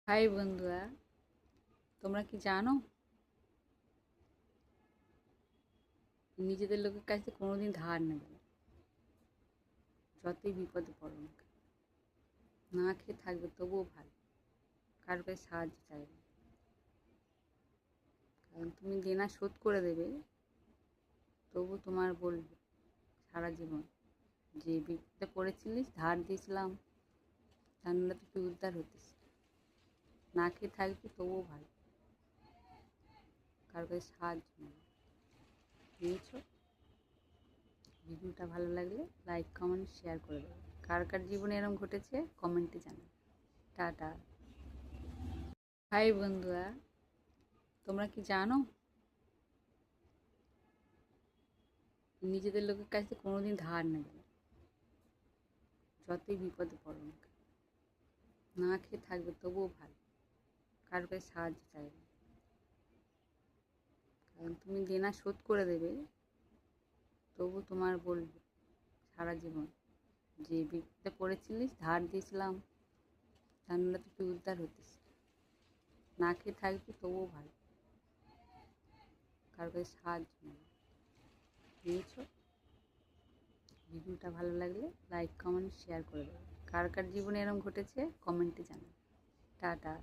High বন্ধুরা, তোমরা কি জানো নিজেদের লোকের কাছে কোনোদিন ধার নেবে না। যতই বিপদে পড়ো না কেন, না খেয়ে থাকবে তবুও ভালো, কারোর কাছে সাহায্য চাইবে না। কারণ তুমি দেনা শোধ করে দেবে, তবু তোমার বলবে সারা জীবন যে বিপদে পড়েছিলিস, ধার দিয়েছিলাম, তার নাহলে তো তুই উদ্ধার হতিস। না খেয়ে থাকবি তবুও ভালো, কারোর কাছে সাহায্য নেবে। বুঝেছো? ভিডিওটা ভালো লাগলে লাইক কমেন্ট শেয়ার করে দেবে। কার কার জীবনে এরকম ঘটেছে কমেন্টে জানাবে। টাটা। হাই বন্ধুরা, তোমরা কি জানো নিজেদের লোকের কাছে কোনোদিন ধার নেবে না। যতই বিপদে পড়ো না কেন, না খেয়ে থাকবে তবুও ভালো, কারোর কাছে সাহায্য চাইবে না। কারণ তুমি দেনা শোধ করে দেবে, তবু তোমার বলবে সারা জীবন যে বিপদে পড়েছিলিস, ধার দিয়েছিলাম, তার নাহলে তো তুই উদ্ধার হতিস। না খেয়ে থাকবি তবুও ভালো, কারোর কাছে সাহায্য নেবে। বুঝেছো? ভিডিওটা ভালো লাগলে লাইক কমেন্ট শেয়ার করে দেবে। কার কার জীবনে এরকম ঘটেছে কমেন্টে জানাবে। টাটা।